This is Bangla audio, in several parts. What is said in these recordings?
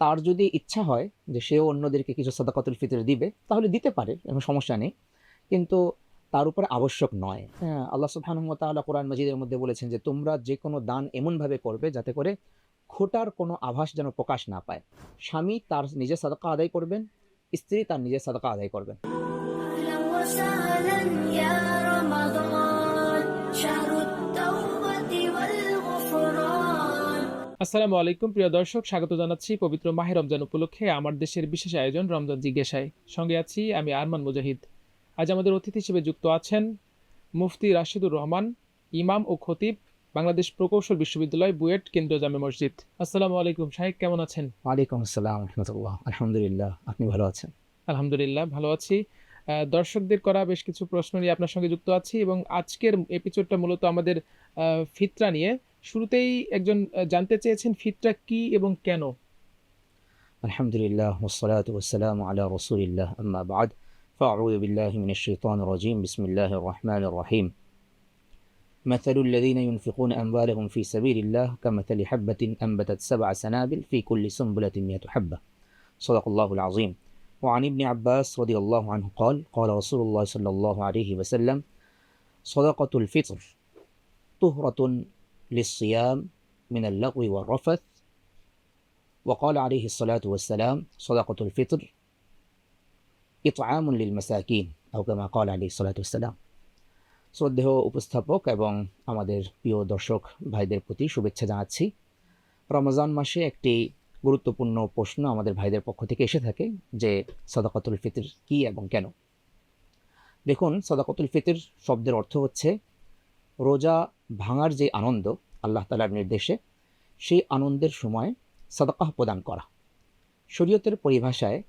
তার যদি ইচ্ছা হয় যে সেও অন্যদেরকে কিছু সাদাকাতুল ফিতর দিবে, তাহলে দিতে পারে, কোনো সমস্যা নেই, কিন্তু তার উপরে আবশ্যক নয়। হ্যাঁ, আল্লাহ সুবহানাহু ওয়া তাআলা কোরআন মাজিদের মধ্যে বলেছেন যে তোমরা যে কোনো দান এমনভাবে করবে যাতে করে খোটার কোনো আভাস যেন প্রকাশ না পায়। স্বামী তার নিজের সাদাকা আদায় করবেন, স্ত্রী তার নিজের সাদাকা আদায় করবেন। أهلا وسهلا يا رمضان شهر التوبة والغفران। আসসালামু আলাইকুম প্রিয় দর্শক, স্বাগত জানাচ্ছি পবিত্র মাহে রমজান উপলক্ষে আমার দেশের বিশেষ আয়োজন রমজান জিজ্ঞাসায়। সঙ্গে আছি আমি আরমান মুজাহিদ। আজ আমাদের অতিথি হিসেবে যুক্ত আছেন মুফতি রাশিদুর রহমান, ইমাম ও খতিব, বাংলাদেশ প্রকৌশল বিশ্ববিদ্যালয়, বুয়েট কেন্দ্রীয় জামে মসজিদ। আসসালামু আলাইকুম শাহেক, কেমন আছেন? ওয়ালাইকুম আসসালাম রহমতুল্লাহ। আলহামদুলিল্লাহ, আপনি ভালো আছেন? আলহামদুলিল্লাহ ভালো আছি। দর্শকদের করা বেশ কিছু প্রশ্ন নিয়ে আপনার সঙ্গে যুক্ত আছি এবং আজকের এপিসোডটা মূলত আমাদের ফিতরা নিয়ে। শুরুতেই একজন জানতে চেয়েছেন ফিতরা কি এবং কেন। আলহামদুলিল্লাহ ওয়াসসালাতু ওয়াসসালামু আলা রাসূলিল্লাহ, আম্মা বা'দ, ফাআউযু বিল্লাহি মিনাশ শাইতানির রাজীম, বিসমিল্লাহির রহমানির রহিম। مثل الذين ينفقون أموالهم في سبيل الله كمثل حبة أنبتت 7 سنابل في كل سنبلة 100 حبة، صدق الله العظيم. وعن ابن عباس رضي الله عنه قال قال رسول الله صلى الله عليه وسلم صدقة الفطر طهرة للصيام من اللغو والرفث. وقال عليه الصلاة والسلام صدقة الفطر إطعام للمساكين أو كما قال عليه الصلاة والسلام. শ্রদ্ধেয় উপস্থাপক এবং আমাদের প্রিয় দর্শক ভাইদের প্রতি শুভেচ্ছা জানাচ্ছি। রমজান মাসে একটি গুরুত্বপূর্ণ প্রশ্ন আমাদের ভাইদের পক্ষ থেকে এসে থাকে যে সাদাকাতুল ফিতর কি এবং কেন। দেখুন, সাদাকাতুল ফিতর শব্দের অর্থ হচ্ছে রোজা ভাঙার যে আনন্দ আল্লাহ তাআলার নির্দেশে, সেই আনন্দের সময় সাদাকাহ প্রদান করা। শরীয়তের পরিভাষায়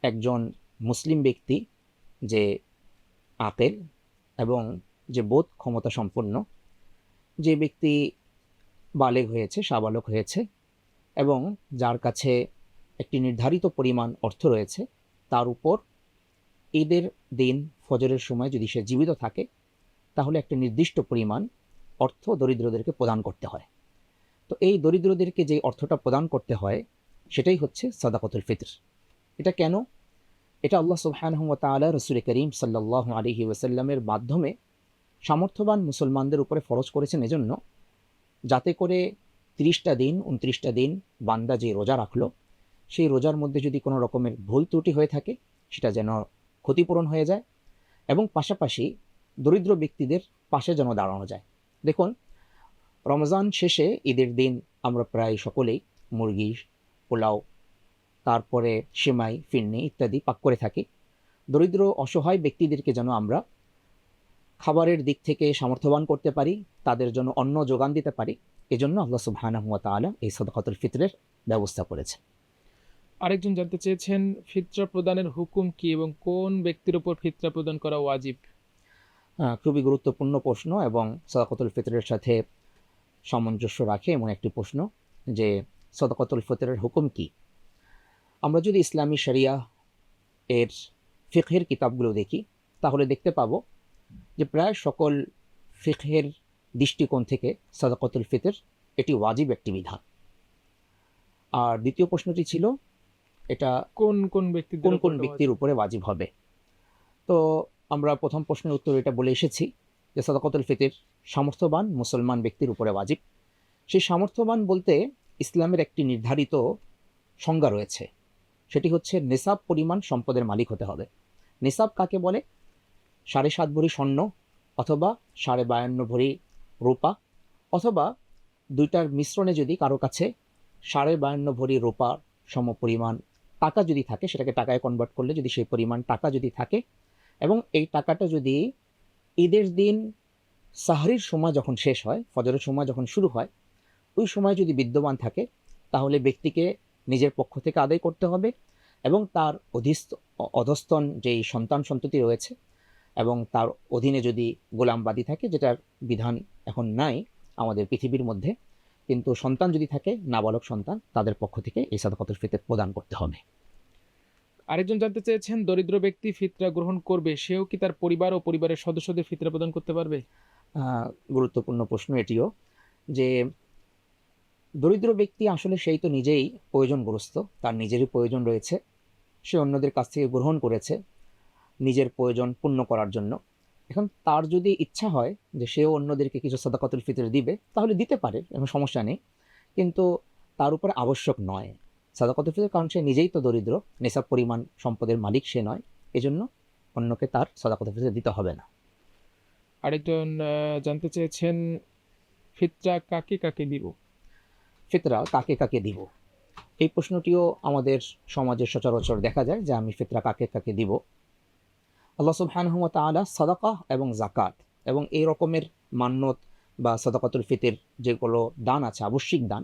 একজন মুসলিম ব্যক্তি যে আকেল এবং যে বোধ ক্ষমতা সম্পন্ন, যে ব্যক্তি বালেগ হয়েছে, সাবালক হয়েছে এবং যার কাছে একটি নির্ধারিত পরিমাণ অর্থ রয়েছে, তার উপর ঈদের দিন ফজরের সময় যদি সে জীবিত থাকে, তাহলে একটা নির্দিষ্ট পরিমাণ অর্থ দরিদ্রদেরকে প্রদান করতে হয়। তো এই দরিদ্রদেরকে যে অর্থটা প্রদান করতে হয় সেটাই হচ্ছে সাদাকাতুল ফিতর। এটা কেন? এটা আল্লাহ সুবহানাহু ওয়া তাআলা রাসূল করিম সাল্লাল্লাহু আলাইহি ওয়াসাল্লামের মাধ্যমে সামর্থ্যবান মুসলমানদের উপরে ফরজ করেছেন এজন্য, যাতে করে 30টা দিন 29টা দিন বান্দা যে রোজা রাখলো, সেই রোজার মধ্যে যদি কোনো রকমের ভুল ত্রুটি হয়ে থাকে সেটা যেন ক্ষতিপূরণ হয়ে যায় এবং পাশাপাশি দরিদ্র ব্যক্তিদের পাশে যেন দাঁড়ানো যায়। দেখুন, রমজান শেষে ঈদের দিন আমরা প্রায় সকলেই মুরগি, পোলাও, তারপরে সেমাই, ফিরনি ইত্যাদি পাক করে থাকি। দরিদ্র অসহায় ব্যক্তিদেরকে যেন আমরা খাবারের দিক থেকে সামর্থ্যবান করতে পারি, তাদের জন্য অন্ন যোগান দিতে পারি, এজন্য আল্লাহ সুবহানাহু ওয়া তাআলা এই সাদাকাতুল ফিতরের ব্যবস্থা করেছে। আরেকজন জানতে চেয়েছেন ফিতরা প্রদানের হুকুম কি এবং কোন ব্যক্তির উপর ফিতরা প্রদান করা ওয়াজিব। খুবই গুরুত্বপূর্ণ প্রশ্ন এবং সাদাকাতুল ফিতরের সাথে সামঞ্জস্য রাখে এমন একটি প্রশ্ন যে সাদাকাতুল ফিতরের হুকুম কি। আমরা যদি ইসলামী শরিয়া এর ফিকহের কিতাবগুলো দেখি, তাহলে দেখতে পাবো যে প্রায় সকল ফিকহের দৃষ্টিকোণ থেকে সাদাকাতুল ফিতর এটি ওয়াজিব একটি বিধান। আর দ্বিতীয় প্রশ্নটি ছিল এটা কোন কোন কোন কোন ব্যক্তির উপরে ওয়াজিব হবে। তো আমরা প্রথম প্রশ্নের উত্তর এটা বলে এসেছি যে সাদাকাতুল ফিতর সামর্থ্যবান মুসলমান ব্যক্তির উপরে ওয়াজিব। সেই সামর্থ্যবান বলতে ইসলামের একটি নির্ধারিত সংজ্ঞা রয়েছে, সেটি হচ্ছে নিসাব পরিমাণ সম্পদের মালিক হতে হবে। নিসাব কাকে বলে? 7.5 ভরি স্বর্ণ অথবা 52.5 ভরি রূপা, অথবা দুইটার মিশ্রণে যদি কারো কাছে 52.5 ভরি রূপার সম পরিমাণ টাকা যদি থাকে, সেটাকে টাকায় কনভার্ট করলে যদি সেই পরিমাণ টাকা যদি থাকে এবং এই টাকাটা যদি ঈদের দিন সাহরির সময় যখন শেষ হয়, ফজরের সময় যখন শুরু হয়, ওই সময় যদি বিদ্যমান থাকে, তাহলে ব্যক্তিকে নিজের পক্ষ থেকে আদায় করতে হবে এবং তার অধস্তন যেই সন্তান সন্ততি রয়েছে এবং তার অধীনে যদি গোলামবাদী থাকে, যেটার বিধান এখন নাই আমাদের পৃথিবীর মধ্যে, কিন্তু সন্তান যদি থাকে, নাবালক সন্তান, তাদের পক্ষ থেকে এই সাদাকাতুল ফিতর প্রদান করতে হবে। আরেকজন জানতে চেয়েছেন দরিদ্র ব্যক্তি ফিতরা গ্রহণ করবে, সেও কি তার পরিবার ও পরিবারের সদস্যদের ফিতরা প্রদান করতে পারবে? গুরুত্বপূর্ণ প্রশ্ন এটিও, যে দরিদ্র ব্যক্তি আসলে সেই তো নিজেই প্রয়োজনগ্রস্ত, তার নিজেরই প্রয়োজন রয়েছে, সে অন্যদের কাছ থেকে গ্রহণ করেছে নিজের প্রয়োজন পূর্ণ করার জন্য। এখন তার যদি ইচ্ছা হয় যে সেও অন্যদেরকে কিছু সাদাকাতুল ফিতর দিবে, তাহলে দিতে পারে, কোনো সমস্যা নেই, কিন্তু তার উপরে আবশ্যক নয় সাদাকাতুল ফিতর, কারণ সে নিজেই তো দরিদ্র, নেশাব পরিমাণ সম্পদের মালিক সে নয়, এজন্য অন্যকে তার সাদাকাতুল ফিতর দিতে হবে না। আরেকজন জানতে চেয়েছেন, ফিতরা কাকে কাকে দিব? ফিতরা কাকে কাকে দিব, এই প্রশ্নটিও আমাদের সমাজে সচরাচর দেখা যায় যে আমি ফিতরা কাকে কাকে দিব। আল্লাহ সুবহানাহু ওয়া তাআলা সাদাকা এবং যাকাত এবং এই রকমের মান্যত বা সাদাকাতুল ফিতর যেগুলো দান আছে, আবশ্যিক দান,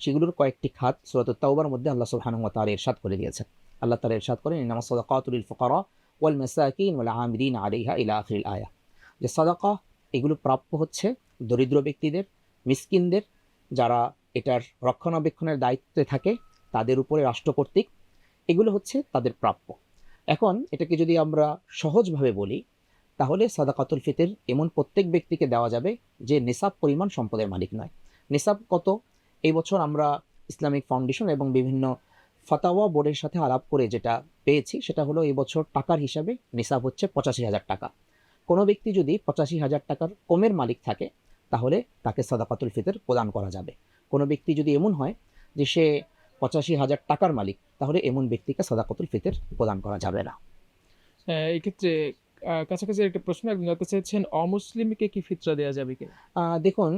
সেগুলোর কয়েকটি খাত সূরাতুত তাওবার মধ্যে আল্লাহ সুবহানাহু ওয়া তাআলা ইরশাদ করে দিয়েছেন। আল্লাহ তাআলা ইরশাদ করেন, ইন্নামাস সাদাকাতু লিল ফুকারা ওয়াল মাসাকিন ওয়াল আমিলিন আলাইহা ইলা আখিরিল আয়া, যে সাদাকা এগুলো প্রাপ্য হচ্ছে দরিদ্র ব্যক্তিদের, মিসকিনদের, যারা এটার রক্ষণাবেক্ষণের দায়িত্বে থাকে তাদের উপরে রাষ্ট্র কর্তৃক, এগুলো হচ্ছে তাদের প্রাপ্য। এখন এটাকে যদি আমরা সহজভাবে বলি, তাহলে সাদাকাতুল ফিতর এমন প্রত্যেক ব্যক্তিকে দেওয়া যাবে যে নিসাব পরিমাণ সম্পদের মালিক নয়। নিসাব কত? এই বছর আমরা ইসলামিক ফাউন্ডেশন এবং বিভিন্ন ফাতাওয়া বোর্ডের সাথে আলাপ করে যেটা পেয়েছি সেটা হলো এই বছর টাকার হিসাবে নিসাব হচ্ছে 85,000 টাকা। কোনো ব্যক্তি যদি 85,000 টাকার কমের মালিক থাকে তাহলে তাকে সাদাকাতুল ফিতর প্রদান করা যাবে। কোনো ব্যক্তি যদি এমন হয় যে সে 85,000 টাকার মালিক, তাহলে এমন ব্যক্তিকে সাদাকাতুল ফিতর প্রদান করা যাবে না। এই ক্ষেত্রে কাছাকাছি একটা প্রশ্ন একজন জানতে চেয়েছেন, অমুসলিমকে কি ফিতরা দেওয়া যাবে কি? দেখুন,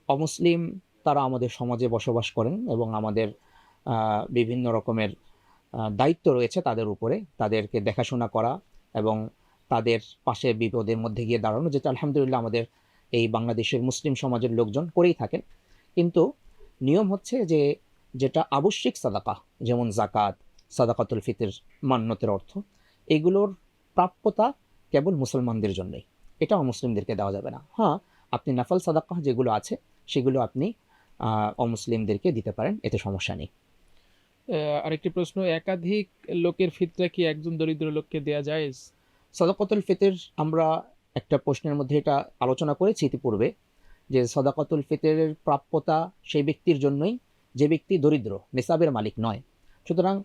অমুসলিম তারা আমাদের সমাজে বসবাস করেন এবং আমাদের বিভিন্ন রকমের দায়িত্ব রয়েছে তাদের উপরে, তাদেরকে দেখাশোনা করা এবং তাদের পাশে বিপদের মধ্যে গিয়ে দাঁড়ানো, যেটা আলহামদুলিল্লাহ আমাদের এই বাংলাদেশের মুসলিম সমাজের লোকজন করেই থাকেন। কিন্তু নিয়ম হচ্ছে যে যেটা আবশ্যিক সাদাকা, যেমন জাকাত, সাদাকাতুল ফিতর, মান্যতের অর্থ, এগুলোর প্রাপ্যতা কেবল মুসলমানদের জন্যই, এটা অমুসলিমদেরকে দেওয়া যাবে না। হ্যাঁ, আপনি নাফল সাদাকা যেগুলো আছে সেগুলো আপনি অমুসলিমদেরকে দিতে পারেন, এতে সমস্যা নেই। আরেকটি প্রশ্ন, একাধিক লোকের ফিতরা কি একজন দরিদ্র লোককে দেওয়া যায়? সাদাকাতুল ফিতর আমরা একটা প্রশ্নের মধ্যে এটা আলোচনা করেছি ইতিপূর্বে, যে সাদাকাতুল ফিতরের প্রাপ্যতা সেই ব্যক্তির জন্যই যে ব্যক্তি দরিদ্র, নিসাবের মালিক নয়। সুতরাং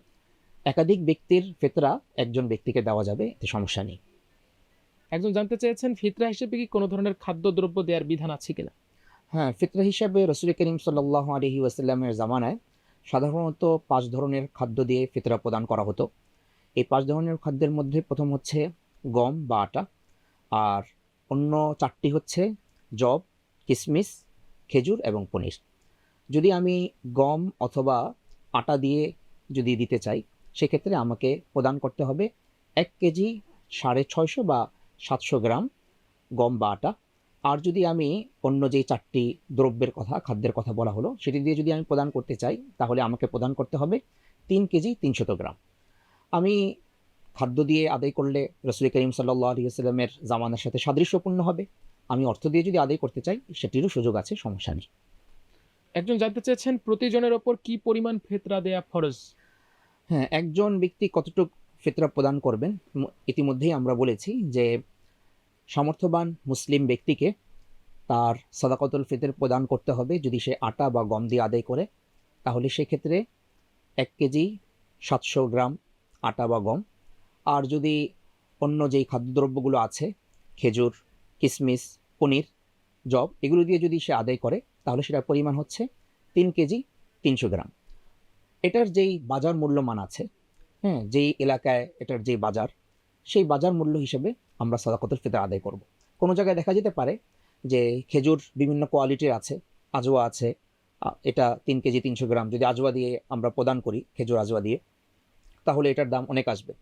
একাধিক ব্যক্তির ফিতরা একজন ব্যক্তিকে দেওয়া যাবে, এতে সমস্যা নেই। একজন জানতে চেয়েছেন, ফিতরা হিসেবে কি কোনো ধরনের খাদ্যদ্রব্য দেওয়ার বিধান আছে কিনা? হ্যাঁ, ফিতরা হিসাবে রাসূল করিম সাল্লাল্লাহু আলাইহি ওয়াসাল্লামের জামানায় সাধারণত 5 ধরনের খাদ্য দিয়ে ফিতরা প্রদান করা হতো। এই 5 ধরনের খাদ্যের মধ্যে প্রথম হচ্ছে গম বা আটা, আর অন্য 4টি হচ্ছে যব, কিশমিশ, খেজুর এবং পনির। যদি আমি গম অথবা আটা দিয়ে যদি দিতে চাই, সেক্ষেত্রে আমাকে প্রদান করতে হবে 1 কেজি 650 বা 700 গ্রাম গম বা আটা। আর যদি আমি অন্য যেই 4টি দ্রব্যের কথা, খাদ্যের কথা বলা হলো, সেটি দিয়ে যদি আমি প্রদান করতে চাই, তাহলে আমাকে প্রদান করতে হবে 3 কেজি 300 গ্রাম। আমি খাদ্য দিয়ে আদায় করলে রাসূল করিম সাল্লাল্লাহু আলাইহি ওয়াসাল্লামের জামানার সাথে সাদৃশ্যপূর্ণ হবে। আমি অর্থ দিয়ে যদি আদায় করতে চাই, সেটিরও সুযোগ আছে, সমস্যা নেই। একজন জানতে চেয়েছেন, প্রতিজনের ওপর কি পরিমাণ ফিতরা দেয়া ফরজ? হ্যাঁ, একজন ব্যক্তি কতটুকু ফিতরা প্রদান করবেন, ইতিমধ্যেই আমরা বলেছি যে সামর্থ্যবান মুসলিম ব্যক্তিকে তার সাদাকাতুল ফিতর প্রদান করতে হবে। যদি সে আটা বা গম দিয়ে আদায় করে, তাহলে সেক্ষেত্রে 1 কেজি 700 গ্রাম আটা বা গম। আর যদি অন্য যেই খাদ্যদ্রব্যগুলো আছে, খেজুর, কিশমিশ, পনির, যব, এগুলো দিয়ে যদি সে আদায় করে, তাহলে সেটার পরিমাণ হচ্ছে 3 কেজি 300 গ্রাম। এটার যেই বাজার মূল্যমান আছে, হ্যাঁ, যেই এলাকায় এটার যেই বাজার, সেই বাজার মূল্য হিসেবে আমরা সাদাকাতুল ফিতর আদায় করব। কোনো জায়গায় দেখা যেতে পারে যে খেজুর বিভিন্ন কোয়ালিটির আছে, আজওয়া আছে, এটা 3 কেজি 300 গ্রাম যদি আজওয়া দিয়ে আমরা প্রদান করি, খেজুর আজওয়া দিয়ে, তাহলে এটার দাম অনেক আসবে।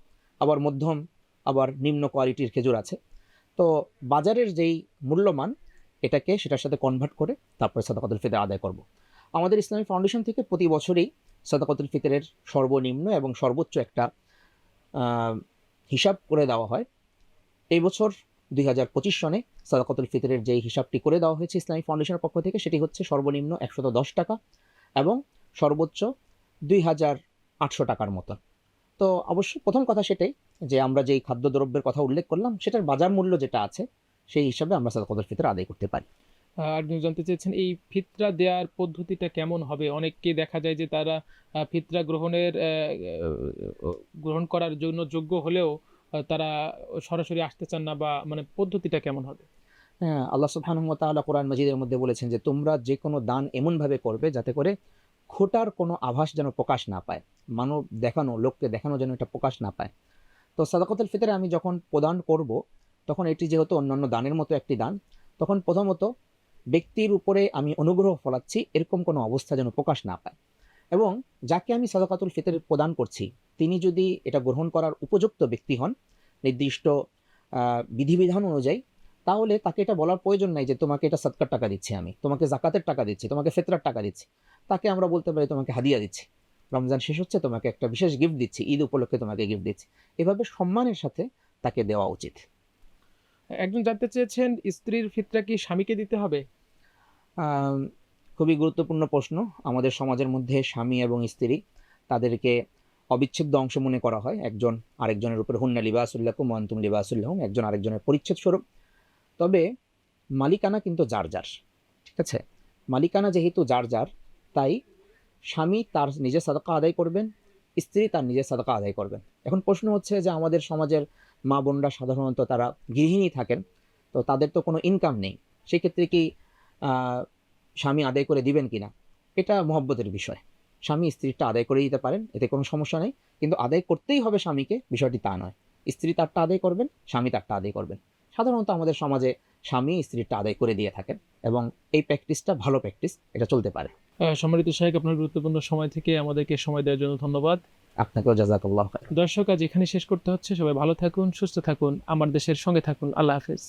আবার মধ্যম, আবার নিম্ন কোয়ালিটির খেজুর আছে। তো বাজারের যেই মূল্যমান, এটাকে সেটার সাথে কনভার্ট করে তারপরে সাদাকাতুল ফিতর আদায় করব। আমাদের ইসলামিক ফাউন্ডেশন থেকে প্রতি বছরই সাদাকাতুল ফিতরের সর্বনিম্ন এবং সর্বোচ্চ একটা হিসাব করে দেওয়া হয়। এই বছর 2025 সনে সাদাকাতুল ফিতরের যেই হিসাবটি করে দেওয়া হয়েছে ইসলামিক ফাউন্ডেশনের পক্ষ থেকে, সেটি হচ্ছে সর্বনিম্ন 110 টাকা এবং সর্বোচ্চ 2,800 টাকার মতো। তো অবশ্যই প্রথম কথা সেটাই যে আমরা যেই খাদ্যদ্রব্যের কথা উল্লেখ করলাম, সেটার বাজার মূল্য যেটা আছে সেই হিসাবে আমরা সাদাকাতুল ফিতর আদায় করতে পারি। একজন জানতে চেয়েছেন এই ফিতরা দেওয়ার পদ্ধতিটা কেমন হবে? অনেককে দেখা যায় যে তারা ফিতরা গ্রহণ করার জন্য যোগ্য হলেও তারা সরাসরি আসতে চান না, বা মানে পদ্ধতিটা কেমন হবে? হ্যাঁ, আল্লাহ সুবহানাহু ওয়া তাআলা কোরআন মাজিদের মধ্যে বলেছেন যে তোমরা যে কোনো দান এমনভাবে করবে যাতে করে খোটার কোনো আভাস যেন প্রকাশ না পায়, মানব দেখানো, লোককে দেখানো যেন এটা প্রকাশ না পায়। তো সাদাকাতুল ফিতরে আমি যখন প্রদান করব, তখন এটি যেহেতু অন্যান্য দানের মতো একটি দান, তখন প্রথমত ব্যক্তির উপরে আমি অনুগ্রহ ফলাচ্ছি এরকম কোনো অবস্থা যেন প্রকাশ না পায়, এবং যাকে আমি সাদাকাতুল ফিতর প্রদান করছি তিনি যদি এটা গ্রহণ করার উপযুক্ত ব্যক্তি হন নির্দিষ্ট বিধিবিধান অনুযায়ী, তাহলে তাকে এটা বলার প্রয়োজন নাই যে তোমাকে এটা সদকার টাকা দিচ্ছি, আমি তোমাকে জাকাতের টাকা দিচ্ছি, তোমাকে ফিতরার টাকা দিচ্ছি। তাকে আমরা বলতে পারি তোমাকে হাদিয়া দিচ্ছি, রমজান শেষ হচ্ছে তোমাকে একটা বিশেষ গিফট দিচ্ছি, ঈদ উপলক্ষে তোমাকে গিফট দিচ্ছি। এভাবে সম্মানের সাথে তাকে দেওয়া উচিত। একজন জানতে চেয়েছেন স্ত্রীর ফিতরা কি স্বামীকে দিতে হবে? আম, খুবই গুরুত্বপূর্ণ প্রশ্ন। আমাদের সমাজের মধ্যে স্বামী এবং স্ত্রী তাদেরকে অবিচ্ছেদ্য অংশ মনে করা হয়, একজন আরেকজনের উপর হুন্না লিবাসুল্লাকুম ওয়া আনতুম লিবাসুল্লাহুম, একজন আরেকজনের পরিচ্ছদ স্বরূপ। তবে মালিকানা কিন্তু যার যার, ঠিক আছে? মালিকানা যেহেতু যার যার, তাই স্বামী তার নিজের সাদাকা আদায় করবেন, স্ত্রী তার নিজের সাদাকা আদায় করবেন। এখন প্রশ্ন হচ্ছে যে আমাদের সমাজের মা বোনরা সাধারণত তারা গৃহিণী থাকেন, তো তাদের তো কোনো ইনকাম নেই, সেক্ষেত্রে কি আহ, স্বামী আদায় করে দিবেন কিনা, এটা মহব্বতের বিষয়। স্বামী স্ত্রীটা আদায় করে দিতে পারেন, এতে কোনো সমস্যা নেই, কিন্তু আদায় করতেই হবে স্বামীকে, বিষয়টি তা নয়। স্ত্রী তারটা আদায় করবেন, স্বামী তারটা আদায় করবেন। সাধারণত আমাদের সমাজে স্বামী স্ত্রীটা আদায় করে দিয়ে থাকেন, এবং এই প্র্যাকটিসটা ভালো প্র্যাকটিস, এটা চলতে পারে। সম্মানিত শাহেখ, আপনার গুরুত্বপূর্ণ সময় থেকে আমাদেরকে সময় দেওয়ার জন্য ধন্যবাদ। আপনাকেও জাযাকাল্লাহ খাইর। দর্শক, আজ এখানে শেষ করতে হচ্ছে। সবাই ভালো থাকুন, সুস্থ থাকুন, আমার দেশের সঙ্গে থাকুন। আল্লাহ হাফেজ।